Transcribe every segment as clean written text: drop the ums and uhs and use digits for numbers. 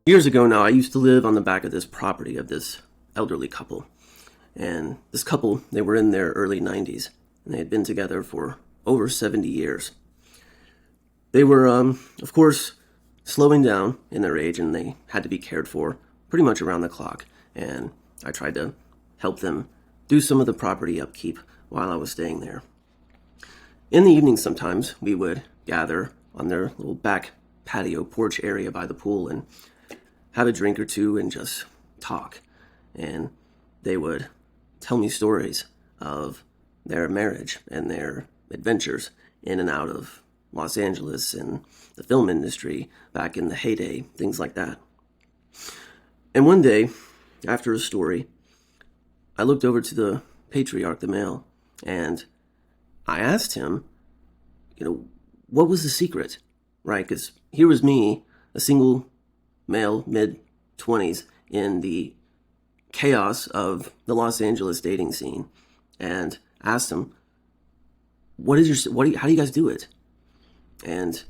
Years ago now, I used to live on the back of this property of this elderly couple. And this couple, they were in their early 90s, and they had been together for over 70 years. They were, of course, slowing down in their age, and they had to be cared for pretty much around the clock. And I tried to help them do some of the property upkeep while I was staying there. In the evenings, sometimes we would gather on their little back patio porch area by the pool and have a drink or two and just talk. And they would tell me stories of their marriage and their adventures in and out of Los Angeles and the film industry back in the heyday, things like that. And one day, after a story, I looked over to the patriarch, the male, and I asked him, what was the secret, right? Because here was me, a single male, mid-20s, in the chaos of the Los Angeles dating scene, and asked him, how do you guys do it? And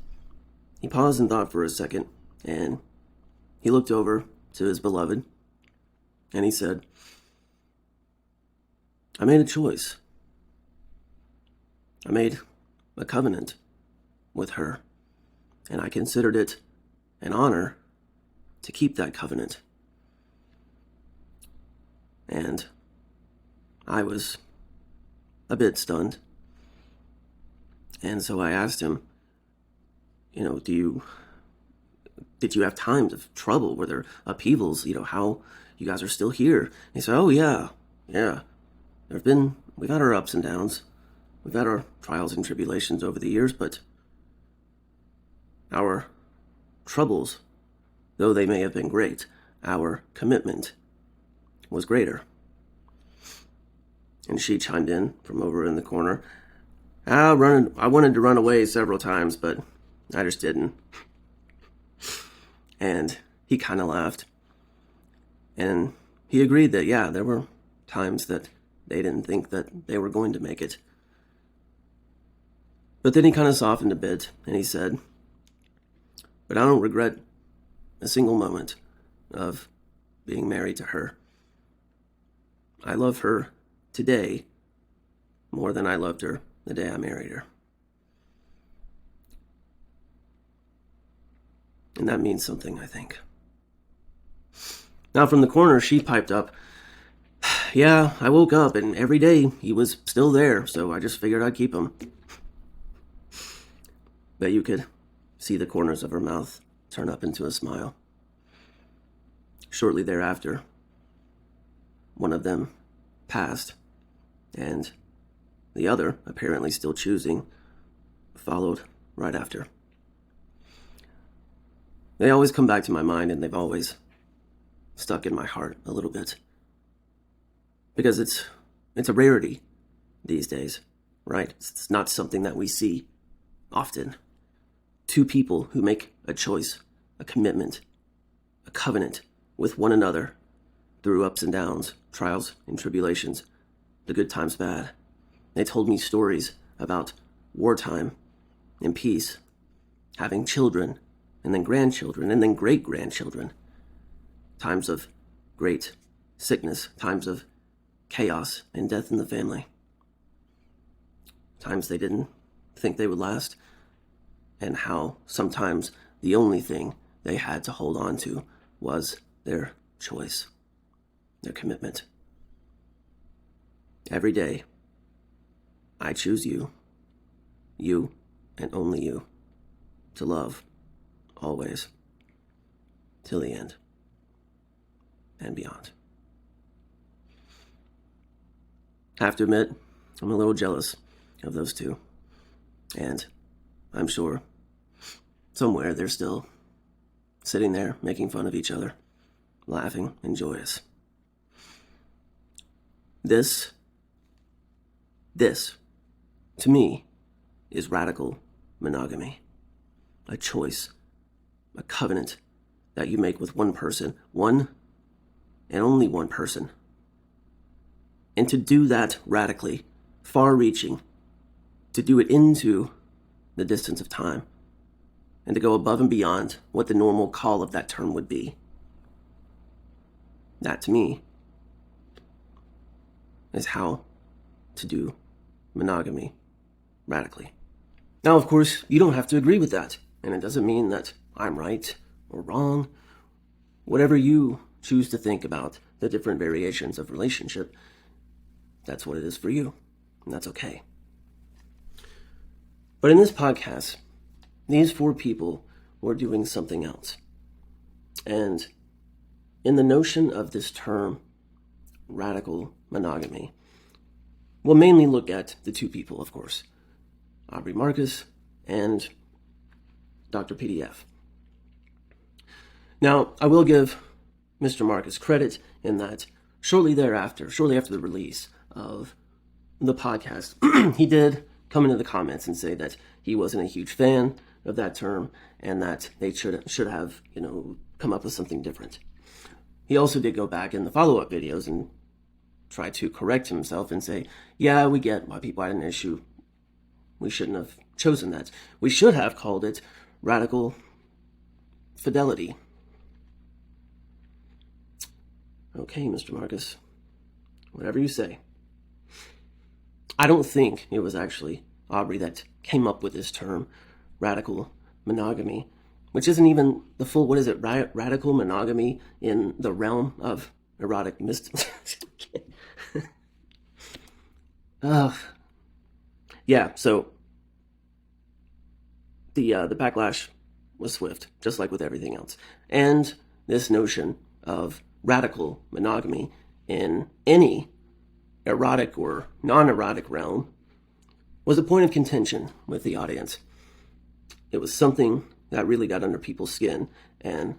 he paused and thought for a second, and he looked over to his beloved, and he said, I made a choice. I made a covenant with her, and I considered it an honor to keep that covenant. And I was a bit stunned. And so I asked him, did you have times of trouble? Were there upheavals? How you guys are still here? And he said, oh yeah. We've had our ups and downs. We've had our trials and tribulations over the years, but our troubles, though they may have been great, our commitment was greater. And she chimed in from over in the corner. I wanted to run away several times, but I just didn't. And he kind of laughed. And he agreed that, yeah, there were times that they didn't think that they were going to make it. But then he kind of softened a bit, and he said, but I don't regret a single moment of being married to her. I love her today more than I loved her the day I married her. And that means something, I think. Now from the corner, she piped up, yeah, I woke up and every day he was still there, so I just figured I'd keep him. But you could see the corners of her mouth turn up into a smile. Shortly thereafter, one of them passed, and the other, apparently still choosing, followed right after. They always come back to my mind, and they've always stuck in my heart a little bit. Because it's a rarity these days, right? It's not something that we see often. Two people who make a choice, a commitment, a covenant with one another through ups and downs, trials and tribulations, the good times, bad. They told me stories about wartime and peace, having children and then grandchildren and then great-grandchildren, times of great sickness, times of chaos and death in the family, times they didn't think they would last, and how sometimes the only thing they had to hold on to was their choice, their commitment. Every day, I choose you and only you, to love, always, till the end, and beyond. I have to admit, I'm a little jealous of those two, and I'm sure somewhere they're still sitting there making fun of each other, laughing and joyous. This, to me, is radical monogamy. A choice, a covenant that you make with one person, one and only one person. And to do that radically, far-reaching, to do it into the distance of time, and to go above and beyond what the normal call of that term would be, That, to me, is how to do monogamy radically. Now, of course, you don't have to agree with that, and it doesn't mean that I'm right or wrong. Whatever you choose to think about the different variations of relationship, that's what it is for you, and that's okay. But in this podcast, these 4 people were doing something else. And in the notion of this term, radical monogamy, we'll mainly look at the 2 people, of course, Aubrey Marcus and Dr. PDF. Now, I will give Mr. Marcus credit in that shortly after the release of the podcast, he did come into the comments and say that he wasn't a huge fan of that term and that they should have, come up with something different. He also did go back in the follow-up videos and try to correct himself and say, yeah, we get why people had an issue. We shouldn't have chosen that. We should have called it radical fidelity. Okay, Mr. Marcus, whatever you say. I don't think it was actually Aubrey that came up with this term, radical monogamy, which isn't even the full, radical monogamy in the realm of erotic mysticism. Yeah, so the backlash was swift, just like with everything else. And this notion of radical monogamy in any erotic or non-erotic realm was a point of contention with the audience. It was something that really got under people's skin, and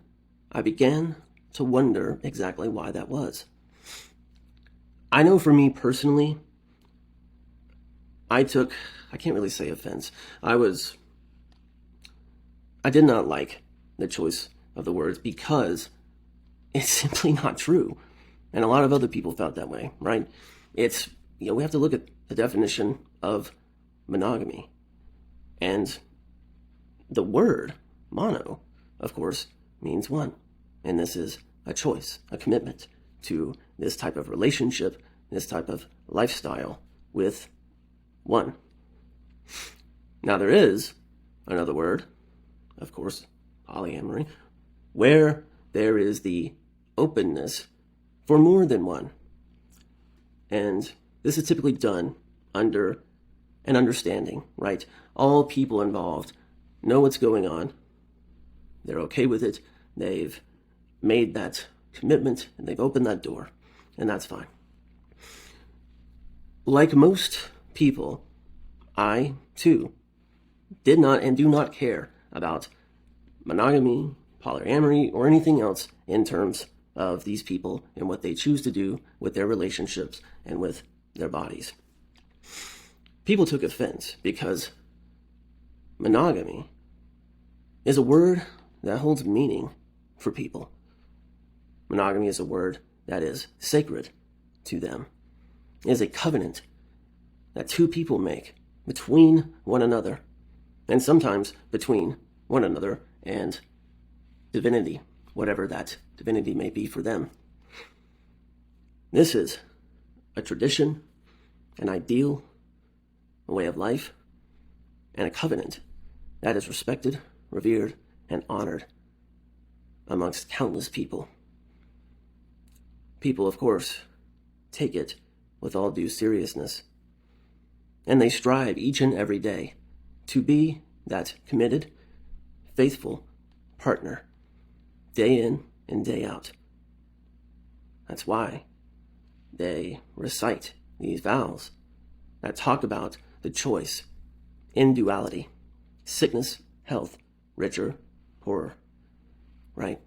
I began to wonder exactly why that was. I know for me personally, I can't really say offense. I did not like the choice of the words because it's simply not true. And a lot of other people felt that way, right? It's, we have to look at the definition of monogamy. And the word mono, of course, means one. And this is a choice, a commitment to this type of relationship, this type of lifestyle with one. Now there is another word, of course, polyamory, where there is the openness for more than one. And this is typically done under an understanding, right? All people involved know what's going on. They're okay with it. They've made that commitment and they've opened that door, and that's fine. Like most people, I, too, did not and do not care about monogamy, polyamory, or anything else in terms of these people and what they choose to do with their relationships and with their bodies. People took offense because monogamy is a word that holds meaning for people. Monogamy is a word that is sacred to them. It is a covenant that 2 people make between one another, and sometimes between one another and divinity, whatever that divinity may be for them. This is a tradition, an ideal, a way of life, and a covenant that is respected, revered, and honored amongst countless people. People, of course, take it with all due seriousness, and they strive each and every day to be that committed, faithful partner, day in and day out. That's why they recite these vows that talk about the choice in duality, sickness, health, richer, poorer, right?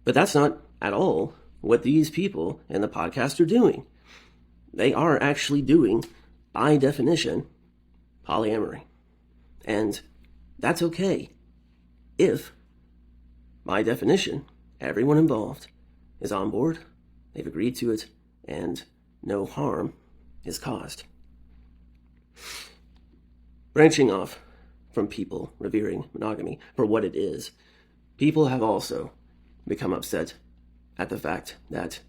But that's not at all what these people in the podcast are doing. They are actually doing, by definition, polyamory. And that's okay if, by definition, everyone involved is on board, they've agreed to it, and no harm is caused. Branching off from people revering monogamy for what it is, people have also become upset at the fact that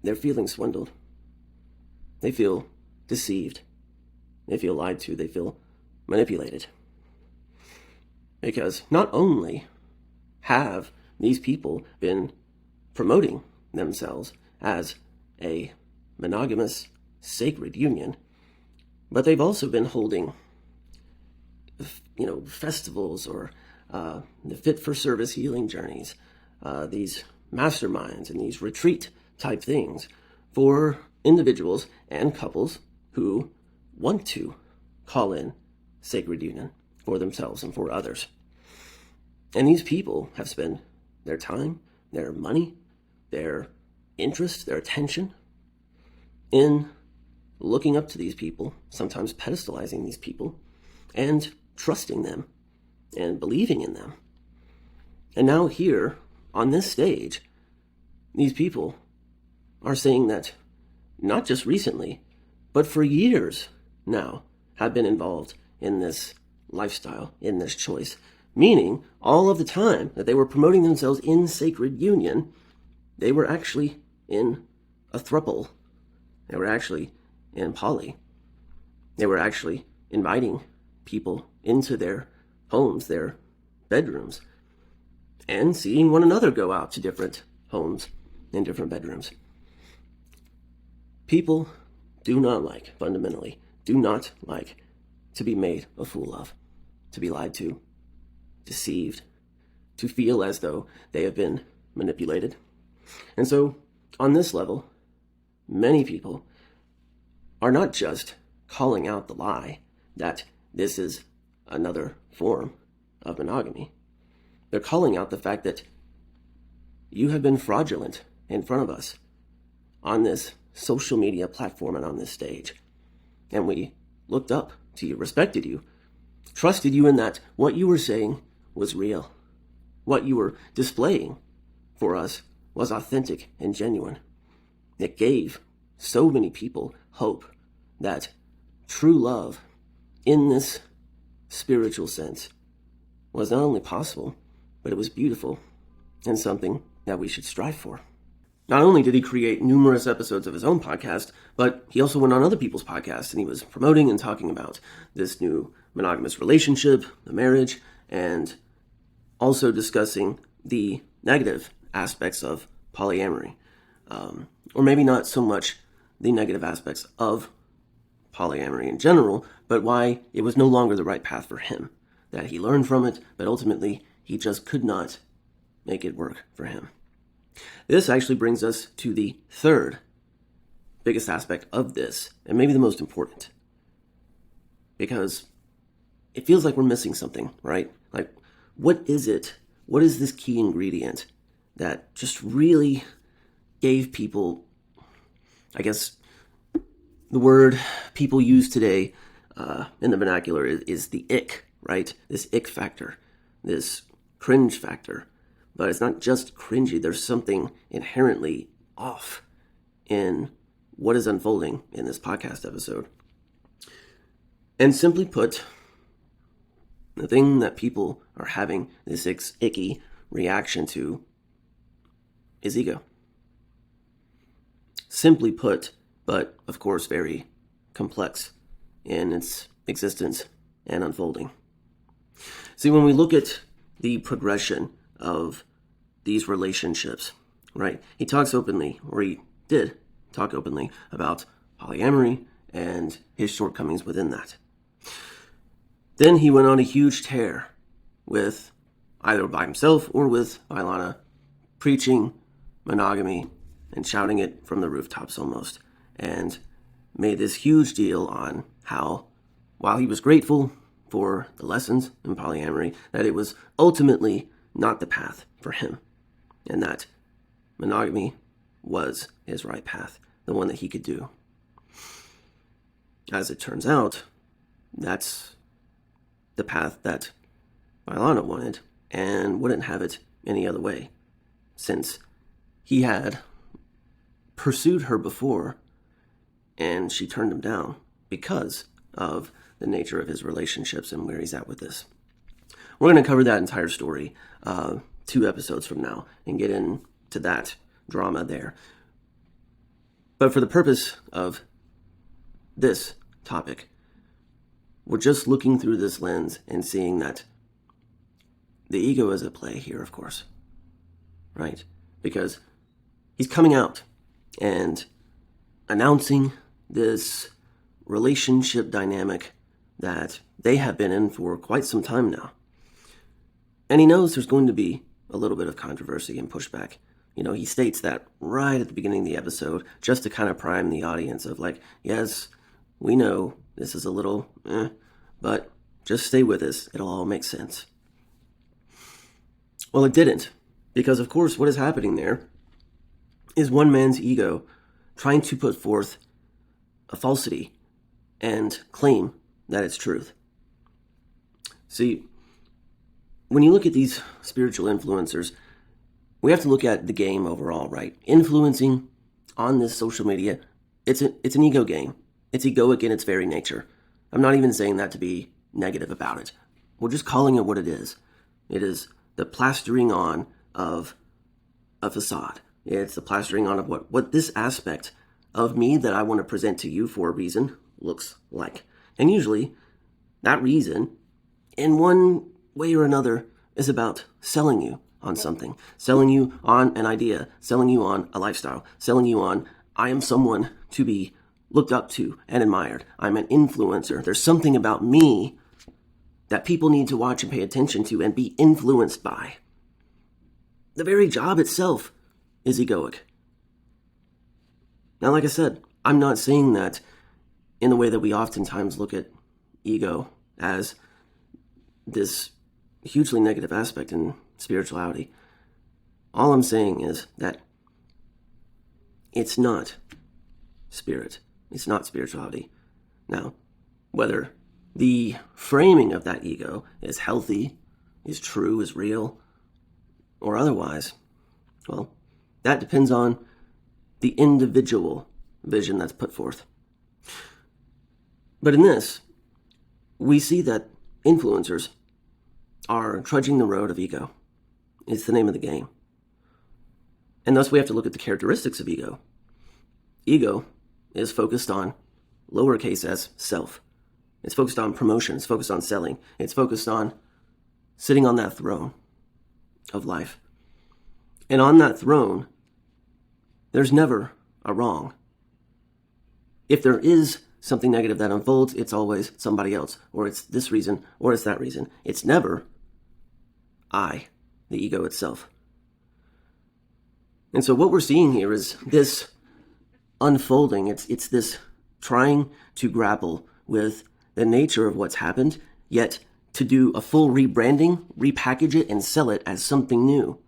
their feelings swindled. They feel deceived. They feel lied to. They feel manipulated. Because not only have these people been promoting themselves as a monogamous, sacred union, but they've also been holding, festivals or the fit for service healing journeys, these masterminds and these retreat type things for individuals and couples who want to call in sacred union for themselves and for others. And these people have spent their time, their money, their interest, their attention in looking up to these people, sometimes pedestalizing these people, and trusting them and believing in them. And now here, on this stage, these people are saying that not just recently, but for years now, have been involved in this lifestyle, in this choice. Meaning, all of the time that they were promoting themselves in sacred union, they were actually in a throuple. They were actually in poly. They were actually inviting people into their homes, their bedrooms, and seeing one another go out to different homes and different bedrooms. People fundamentally do not like to be made a fool of, to be lied to, deceived, to feel as though they have been manipulated. And so, on this level, many people are not just calling out the lie that this is another form of monogamy. They're calling out the fact that you have been fraudulent in front of us on this social media platform and on this stage. And we looked up to you, respected you, trusted you in that what you were saying was real. What you were displaying for us was authentic and genuine. It gave so many people hope that true love in this spiritual sense was not only possible, but it was beautiful and something that we should strive for. Not only did he create numerous episodes of his own podcast, but he also went on other people's podcasts and he was promoting and talking about this new monogamous relationship, the marriage, and also discussing the negative aspects of polyamory. Or maybe not so much the negative aspects of polyamory in general, but why it was no longer the right path for him. That he learned from it, but ultimately he just could not make it work for him. This actually brings us to the third biggest aspect of this, and maybe the most important. Because it feels like we're missing something, right? Like, what is it? What is this key ingredient that just really gave people, I guess, the word people use today in the vernacular is the ick, right? This ick factor, this cringe factor. But it's not just cringy. There's something inherently off in what is unfolding in this podcast episode. And simply put, the thing that people are having this icky reaction to is ego. Simply put, but of course very complex in its existence and unfolding. See, when we look at the progression of these relationships, right? He talks openly, or he did talk openly, about polyamory and his shortcomings within that. Then he went on a huge tear with, either by himself or with Ilana, preaching monogamy and shouting it from the rooftops almost, and made this huge deal on how, while he was grateful for the lessons in polyamory, that it was ultimately not the path for him, and that monogamy was his right path, the one that he could do. As it turns out, that's the path that Ilana wanted, and wouldn't have it any other way, since he had pursued her before, and she turned him down because of the nature of his relationships and where he's at with this. We're going to cover that entire story 2 episodes from now and get in to that drama there. But for the purpose of this topic, we're just looking through this lens and seeing that the ego is at play here, of course, right? Because he's coming out and announcing this relationship dynamic that they have been in for quite some time now. And he knows there's going to be a little bit of controversy and pushback. You know, he states that right at the beginning of the episode, just to kind of prime the audience of like, yes, we know this is a little, but just stay with us. It'll all make sense. Well, it didn't, because of course what is happening there is one man's ego trying to put forth a falsity and claim that it's truth. See, when you look at these spiritual influencers, we have to look at the game overall, right? Influencing on this social media, it's an ego game. It's egoic in its very nature. I'm not even saying that to be negative about it. We're just calling it what it is. It is the plastering on of a facade. It's the plastering on of what this aspect of me that I want to present to you for a reason looks like. And usually, that reason, in one way or another, is about selling you on something, selling you on an idea, selling you on a lifestyle, selling you on, I am someone to be looked up to and admired. I'm an influencer. There's something about me that people need to watch and pay attention to and be influenced by. The very job itself is egoic. Now, like I said, I'm not saying that in the way that we oftentimes look at ego as this hugely negative aspect in spirituality. All I'm saying is that it's not spirit. It's not spirituality. Now, whether the framing of that ego is healthy, is true, is real, or otherwise, well, that depends on the individual vision that's put forth. But in this, we see that influencers are trudging the road of ego. It's the name of the game. And thus we have to look at the characteristics of ego. Ego is focused on lowercase s, self. It's focused on promotion. It's focused on selling. It's focused on sitting on that throne of life. And on that throne, there's never a wrong. If there is something negative that unfolds, it's always somebody else, or it's this reason, or it's that reason. It's never I, the ego itself. And so what we're seeing here is this unfolding. It's this trying to grapple with the nature of what's happened, yet to do a full rebranding, repackage it, and sell it as something new.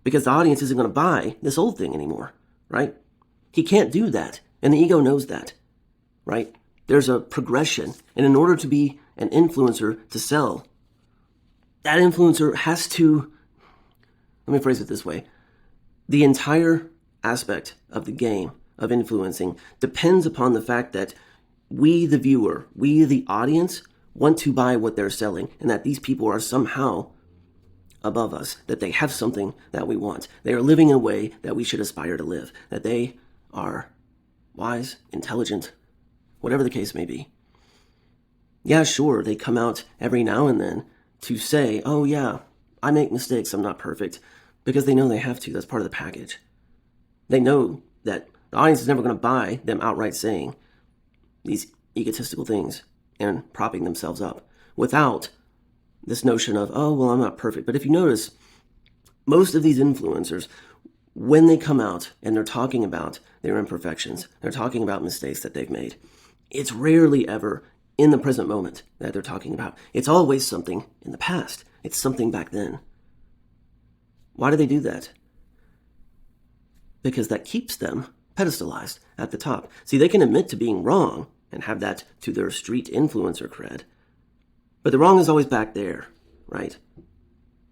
Because the audience isn't going to buy this old thing anymore, right? He can't do that, and the ego knows that, right? There's a progression, and in order to be an influencer to sell, that influencer has to, let me phrase it this way, the entire aspect of the game of influencing depends upon the fact that we, the viewer, we, the audience, want to buy what they're selling, and that these people are somehow above us, that they have something that we want. They are living in a way that we should aspire to live, that they are wise, intelligent, whatever the case may be. Yeah, sure, they come out every now and then to say, oh yeah, I make mistakes, I'm not perfect, because they know they have to. That's part of the package. They know that the audience is never going to buy them outright saying these egotistical things and propping themselves up without this notion of, oh, well, I'm not perfect. But if you notice, most of these influencers, when they come out and they're talking about their imperfections, they're talking about mistakes that they've made, it's rarely ever in the present moment that they're talking about. It's always something in the past. It's something back then. Why do they do that? Because that keeps them pedestalized at the top. See, they can admit to being wrong and have that to their street influencer cred. But the wrong is always back there, right?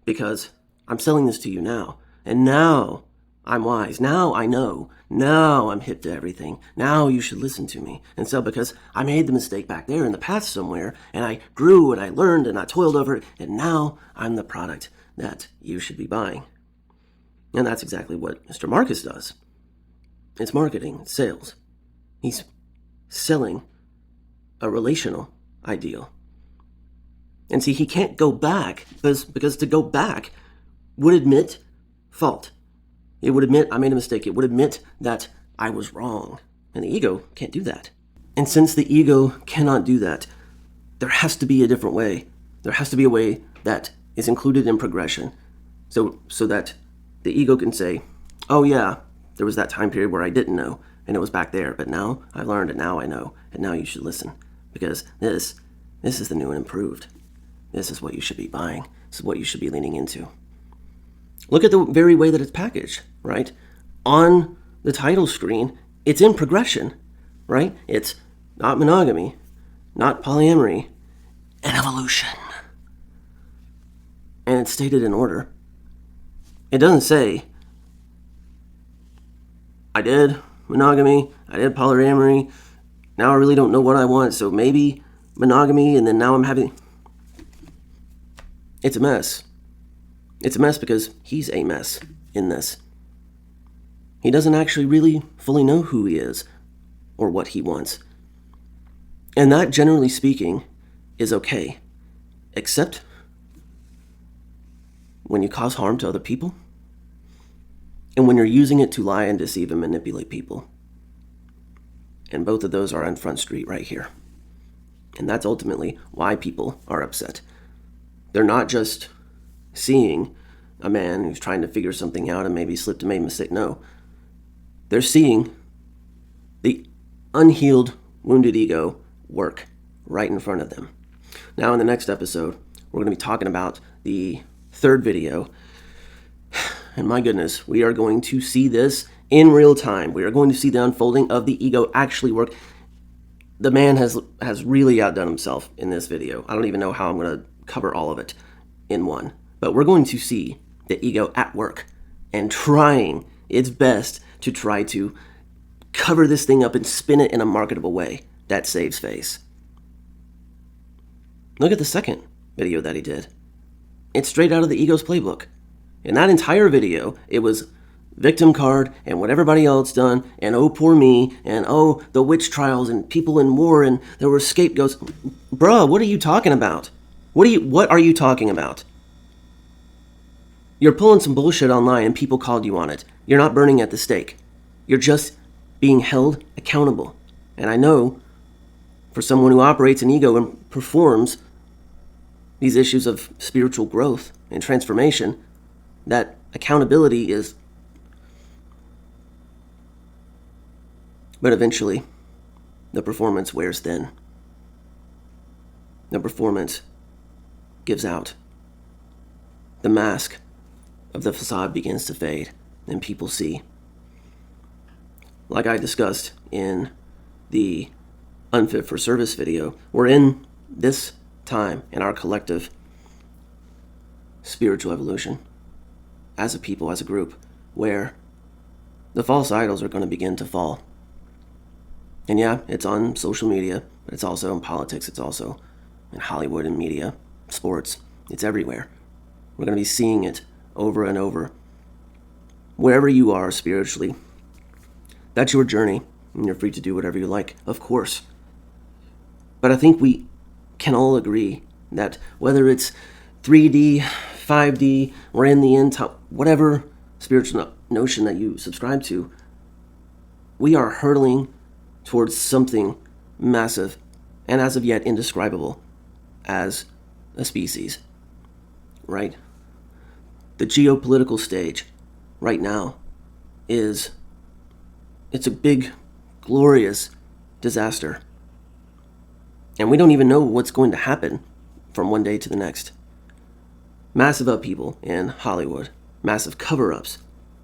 Because I'm selling this to you now. And now I'm wise. Now I know. Now I'm hip to everything. Now you should listen to me. And so because I made the mistake back there in the past somewhere, and I grew and I learned and I toiled over it, and now I'm the product that you should be buying. And that's exactly what Mr. Marcus does. It's marketing, it's sales. He's selling a relational ideal. And see, he can't go back because to go back would admit fault. It would admit I made a mistake. It would admit that I was wrong. And the ego can't do that. And since the ego cannot do that, there has to be a different way. There has to be a way that is included in progression. So that the ego can say, oh yeah, there was that time period where I didn't know, and it was back there, but now I learned, and now I know, and now you should listen, because this is the new and improved. This is what you should be buying. This is what you should be leaning into. Look at the very way that it's packaged, right? On the title screen, it's in progression, right? It's not monogamy, not polyamory, and evolution. And it's stated in order. It doesn't say, I did monogamy, I did polyamory, now I really don't know what I want, so maybe monogamy, and then now I'm having... It's a mess. It's a mess because he's a mess in this. He doesn't actually really fully know who he is or what he wants. And that, generally speaking, is okay. Except when you cause harm to other people and when you're using it to lie and deceive and manipulate people. And both of those are on Front Street right here. And that's ultimately why people are upset. They're not just seeing a man who's trying to figure something out and maybe slipped and made a mistake. No. They're seeing the unhealed, wounded ego work right in front of them. Now, in the next episode, we're going to be talking about the third video. And my goodness, we are going to see this in real time. We are going to see the unfolding of the ego actually work. The man has really outdone himself in this video. I don't even know how I'm going to cover all of it in one. But we're going to see the ego at work and trying its best to try to cover this thing up and spin it in a marketable way that saves face. Look at the second video that he did. It's straight out of the ego's playbook. In that entire video, it was victim card and what everybody else done, and oh, poor me, and oh, the witch trials and people in war, and there were scapegoats. Bruh, what are you talking about? What are you talking about? You're pulling some bullshit online and people called you on it. You're not burning at the stake. You're just being held accountable. And I know for someone who operates an ego and performs these issues of spiritual growth and transformation, that accountability is... But eventually, the performance wears thin. The performance gives out. The mask of the facade begins to fade, and people see. Like I discussed in the Unfit for Service video, we're in this time in our collective spiritual evolution as a people, as a group, where the false idols are going to begin to fall. And yeah, it's on social media, but it's also in politics, it's also in Hollywood and media, sports, it's everywhere. We're going to be seeing it over and over. Wherever you are spiritually, that's your journey, and you're free to do whatever you like, of course. But I think we can all agree that whether it's 3D, 5D, we're in the end, whatever spiritual notion that you subscribe to, we are hurtling towards something massive and as of yet indescribable as a species, right? The geopolitical stage right now it's a big, glorious disaster. And we don't even know what's going to happen from one day to the next. Massive upheaval in Hollywood. Massive cover-ups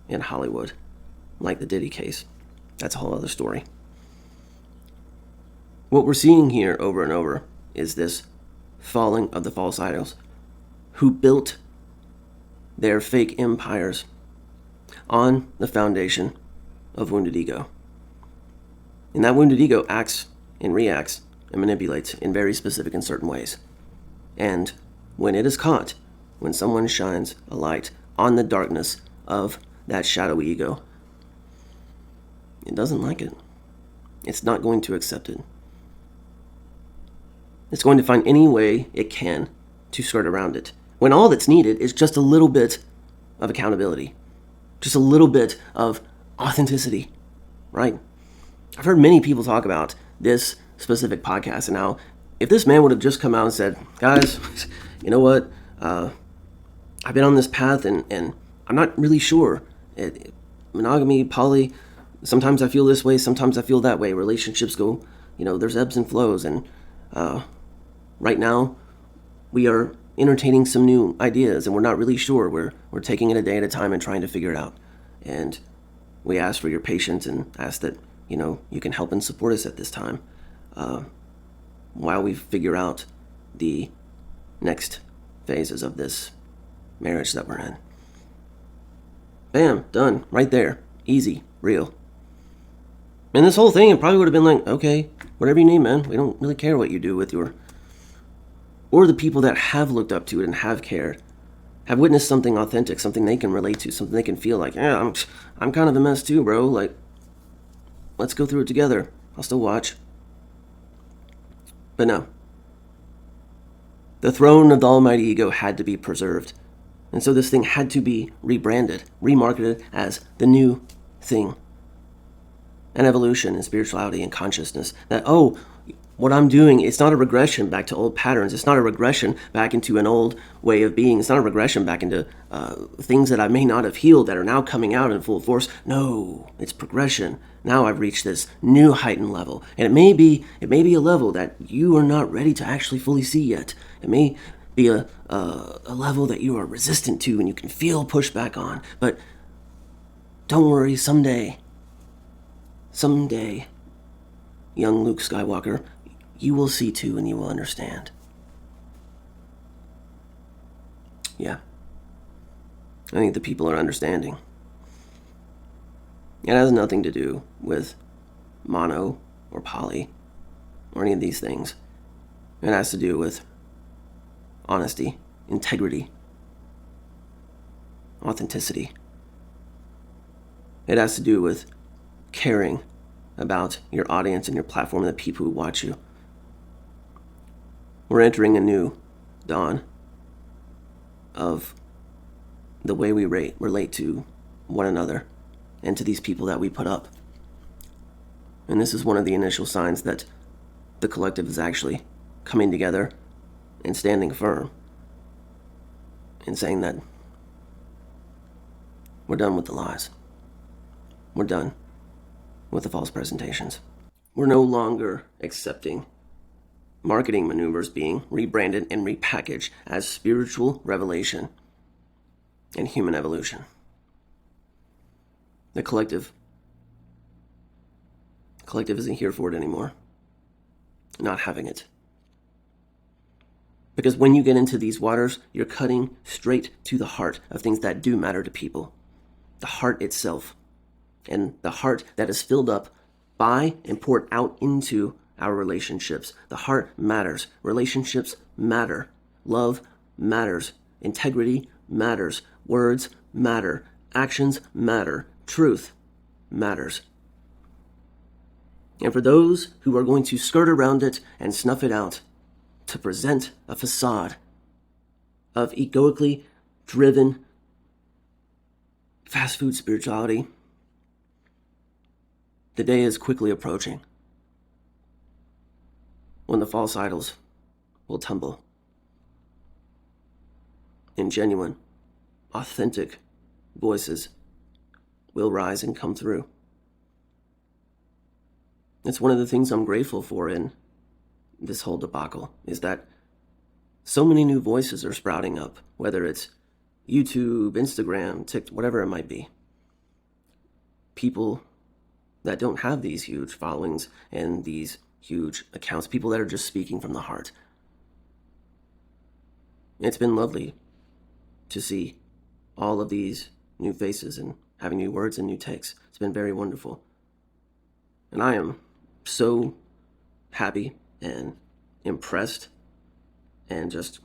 in Hollywood. Like the Diddy case. That's a whole other story. What we're seeing here over and over is this falling of the false idols who built their fake empires on the foundation of wounded ego. And that wounded ego acts and reacts and manipulates in very specific and certain ways. And when it is caught, when someone shines a light on the darkness of that shadowy ego. It doesn't like it. It's not going to accept it. It's going to find any way it can to skirt around it, when all that's needed is just a little bit of accountability, just a little bit of authenticity, right? I've heard many people talk about this specific podcast and how if this man would have just come out and said, guys, you know what, I've been on this path and I'm not really sure. Monogamy, poly, sometimes I feel this way, sometimes I feel that way. Relationships go, there's ebbs and flows. And right now, we are entertaining some new ideas and we're not really sure. We're taking it a day at a time and trying to figure it out. And we ask for your patience and ask that, you can help and support us at this time while we figure out the next phases of this marriage that we're in. Bam, done, right there, easy, real. And this whole thing, it probably would have been like, okay, whatever you need, man. We don't really care what you do with your, or the people that have looked up to it and have cared, have witnessed something authentic, something they can relate to, something they can feel like, yeah, I'm kind of a mess too, bro. Like, let's go through it together. I'll still watch. But no. The throne of the almighty ego had to be preserved. And so this thing had to be rebranded, remarketed as the new thing. An evolution in spirituality and consciousness. That, what I'm doing, it's not a regression back to old patterns. It's not a regression back into an old way of being. It's not a regression back into things that I may not have healed that are now coming out in full force. No, it's progression. Now I've reached this new heightened level. And it may be a level that you are not ready to actually fully see yet. It may be a level that you are resistant to and you can feel pushback on. But don't worry, someday, young Luke Skywalker, you will see too and you will understand. Yeah. I think the people are understanding. It has nothing to do with mono or poly or any of these things. It has to do with honesty, integrity, authenticity. It has to do with caring about your audience and your platform and the people who watch you. We're entering a new dawn of the way we relate to one another and to these people that we put up. And this is one of the initial signs that the collective is actually coming together and standing firm and saying that we're done with the lies. We're done with the false presentations. We're no longer accepting marketing maneuvers being rebranded and repackaged as spiritual revelation and human evolution. The collective isn't here for it anymore. Not having it. Because when you get into these waters, you're cutting straight to the heart of things that do matter to people. The heart itself. And the heart that is filled up by and poured out into our relationships. The heart matters. Relationships matter. Love matters. Integrity matters. Words matter. Actions matter. Truth matters. And for those who are going to skirt around it and snuff it out to present a facade of egoically driven fast food spirituality, the day is quickly approaching when the false idols will tumble and genuine, authentic voices will rise and come through. It's one of the things I'm grateful for in this whole debacle, is that so many new voices are sprouting up, whether it's YouTube, Instagram, TikTok, whatever it might be. People that don't have these huge followings and these huge accounts, people that are just speaking from the heart. It's been lovely to see all of these new faces and having new words and new takes. It's been very wonderful. And I am so happy and impressed and just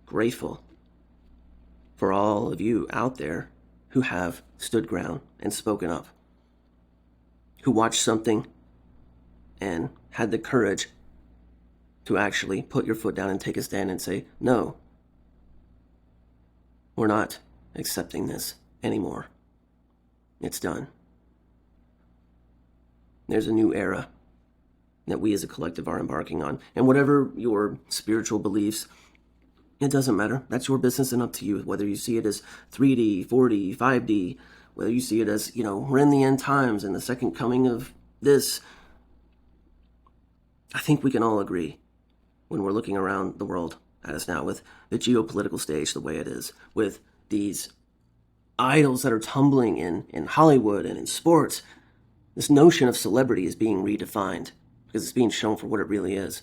grateful for all of you out there who have stood ground and spoken up, who watched something and had the courage to actually put your foot down and take a stand and say, no, we're not accepting this anymore. It's done. There's a new era that we as a collective are embarking on. And whatever your spiritual beliefs, it doesn't matter. That's your business and up to you. Whether you see it as 3D, 4D, 5D, whether you see it as, we're in the end times and the second coming of this. I think we can all agree when we're looking around the world at us now with the geopolitical stage the way it is, with these idols that are tumbling in Hollywood and in sports. This notion of celebrity is being redefined because it's being shown for what it really is.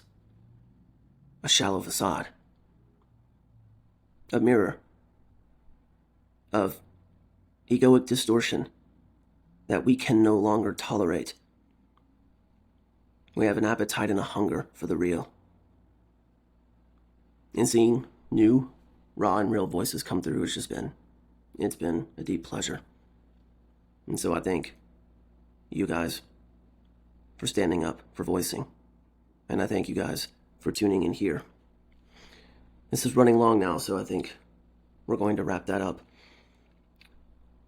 A shallow facade. A mirror of egoic distortion that we can no longer tolerate. We have an appetite and a hunger for the real. And seeing new, raw, and real voices come through it's been a deep pleasure. And so I thank you guys for standing up, for voicing. And I thank you guys for tuning in here. This is running long now, so I think we're going to wrap that up.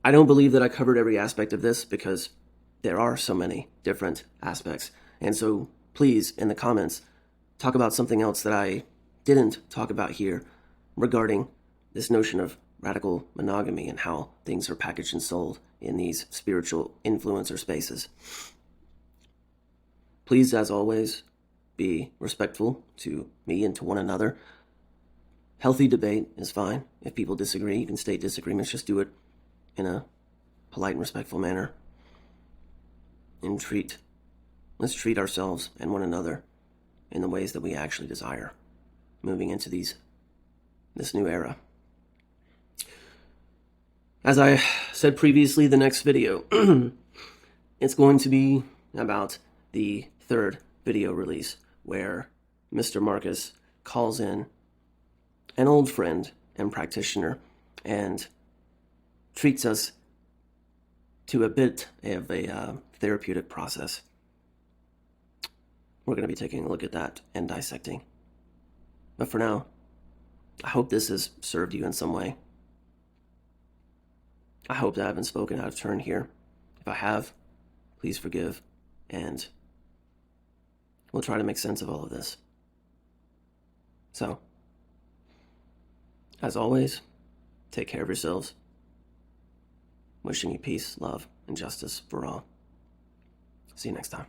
I don't believe that I covered every aspect of this because there are so many different aspects. And so please, in the comments, talk about something else that I didn't talk about here regarding this notion of radical monogamy and how things are packaged and sold in these spiritual influencer spaces. Please, as always, be respectful to me and to one another. Healthy debate is fine. If people disagree, you can state disagreements. Just do it in a polite and respectful manner. And let's treat ourselves and one another in the ways that we actually desire, moving into this new era. As I said previously, the next video, it's going to be about the third video release where Mr. Marcus calls in an old friend and practitioner and treats us to a bit of a therapeutic process. We're going to be taking a look at that and dissecting. But for now, I hope this has served you in some way. I hope that I haven't spoken out of turn here. If I have, please forgive, and we'll try to make sense of all of this. So, as always, take care of yourselves. Wishing you peace, love, and justice for all. See you next time.